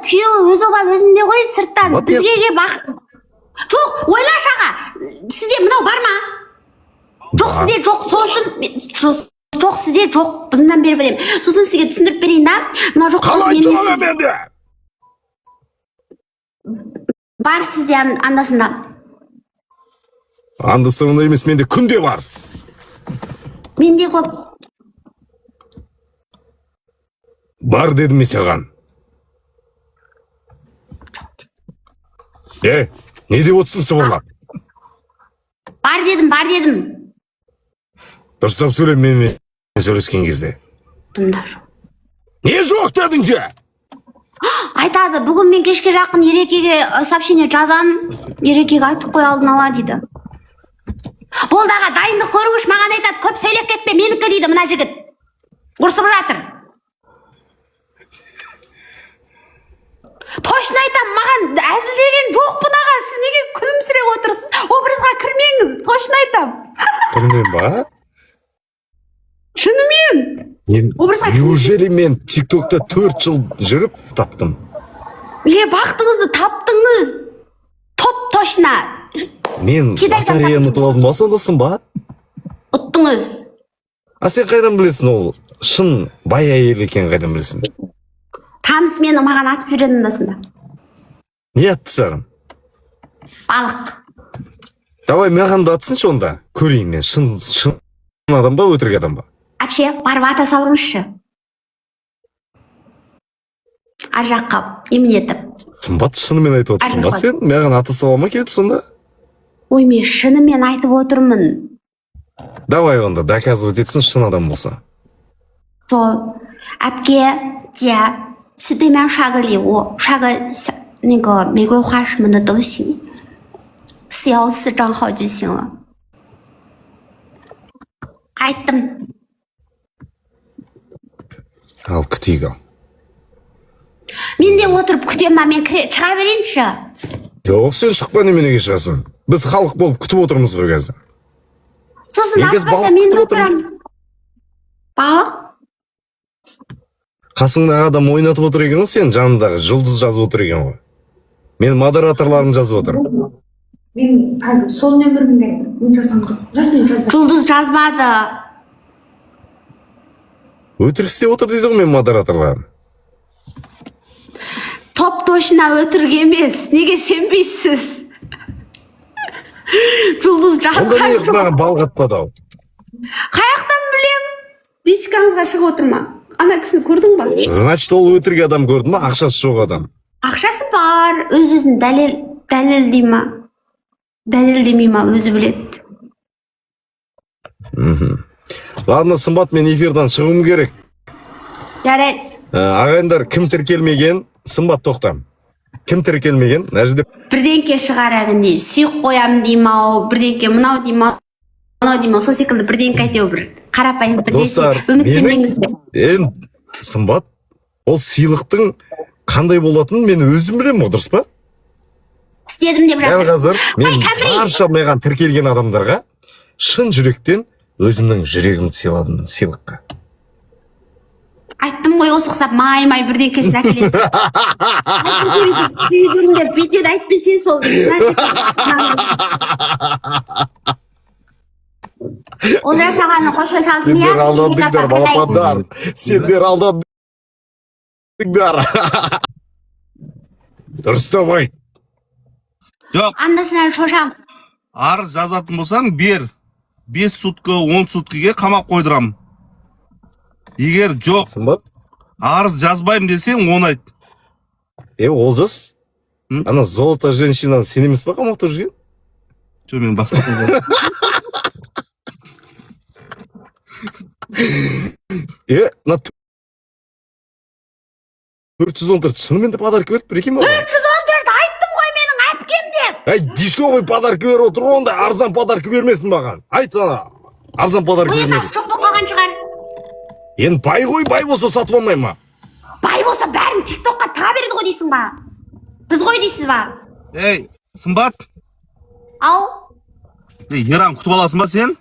күйеуі өз обал өзінде ғой, сырттан бізге жоқ, ойлашы аға, сізде мынау бар ма? Жоқ, сізде жоқ, сосын жоқ, сізде жоқ, бұндан бері білем. Сосын сізге түсіндіріп берейін да, мынау жоқ. Қалай жоға менде? Бар сізде андасында. Андасында емес, менде күнде бар. Менде көп. Бар дедім мен саған. Не деп отырсың сыбырлап? Бар дедім. Дұрыстап сөйле, мен сөйлескен кезде. Бұнда жоқ. Не жоқ дедің же? Айтады, бүгін мен кешке жақын Ерекеге сообщение жазам. Ерекеге айтып қой алдын ала дейді. Болдаға дайындық көріңіш, маған айтады, көп сөйлеп кетпе, менікі дейді мына жігіт. Ұрсып жатыр. Точно айтам, маған әзілдеген жоқ бұнаға, сіз неге күлімсіреп отырсыз? Образға кірмеңіз, точно айтам. Кірмен ба? Шынымен. Неужели мен тиктокта 4 жыл жүріп таптым? Бақтыңызды таптыңыз. Топ точно. Мен батареяны ұтып алдым ба, сондасың ба? Ұттыңыз. Сен қайдан білесің, ол шын бай әйел екен, қайдан білесің? Таныс мені маған атып жүреді андасында. Не атты саған? Балық. Давай маған да атсыншы онда. Көрейін мен, шын адам ба, өтірік адам ба? Әпше, барып ата салыңызшы. Ар жаққа, емін етіп. Сымбат, шынымен айтып отырсың ба сен? Маған ата салама келіп сонда? Ой, мен шынымен айтып отырмын. Давай онда, доказывать етсін шын адам болса. Сол, әпке,姐，是对面刷个礼物，刷个那个玫瑰花什么的都行，414账号就行了。Айттым. Ал күтейік ал. Мен де отырып күтем ба, мен шыға берейінші. Жоқ, сен шықпа, неменеге шығасың? Біз халық болып күтіп отырмыз ғой қазір. Сосын аспаса мен де отырам. Балық? Қасыңдағы адам ойнатып отыр екен ғой, сен жанындағы жұлдыз жазып отыр екен ғой. Мен модераторларым жазып отыр. Мен қазір сол нөмірімде мен жазған жоқ. Жасымен жазбады. Жұлдыз жазбады. Өтірік істеп отыр дейді ғой мен модераторларым. Топ точно өтірік емес. Неге сенбейсіз? Жұлдыз жазған жоқ. Онда неге маған бал қатпады ау? Қаяқтан білем? Дичкаңызға шығып отырма. Ана кісіні көрдің ба? Значит, ол өтірік адам көрді ма, ақшасы жоқ адам? Ақшасы бар, өз-өзін дәлелдей ма? Дәлелдемей ма, өзі біледі. Ладно, Сымбат, мен эфирдан шығуым керек. Жарайды. Ағайындар, кім тіркелмеген? Сымбат, тоқтам. Кім тіркелмеген? Бірдеңке шығар әгінде, сүйік қоям деймау, бірдеңке мынау деймау, мынау деймау, сол секілді бірдеңке айтеу бір. Қарапайым бірдесе, үміттенбеңіз бе? Сымбат, ол сыйлықтың қандай болатынын мен өзім білем, дұрыс па? Істедім деп жатыр. Қазір мен барша маған тіркелген адамдарға шын жүректен өзімнің жүрегімді сыйладым сыйлыққа. Айттым ғой, осы ұқсап май бірдеңкесін әкеледі. Сүйдім деп бетеді айтпесе сол. Ол жасағаны қоша салдым, Сендер алдандыңдар, балапандар. Сендер алдандыңдар. Дұрыстап айт. Жоқ. Андасынан шошам. Арыз жазатын болсаң, бер. 5 суткі, 10 суткіге қамап қойдырам. Егер жоқ, арыз жазбайым десең, оны айт. Олжас, ана золото женщинаны сен емес па қамақта жүрген? Жоқ, мен басқа қойдырам. 414 шынымен де подарка беріп бір екен ба? 414 айттым ғой менің әпкем деп. Дешевый подарка беріп отыр, онда арзан подарка бермесін маған. Айт ана, арзан подарка бермесін. Ойнасы жоқ болып қалған шығар. Енді бай ғой, бай болса сатып алмай ма? Бай болса бәрін тиктокқа таға береді ғой дейсің ба? Біз ғой дейсіз ба? Ей, Сымбат. Ау? Еран күтіп аласың ба сен?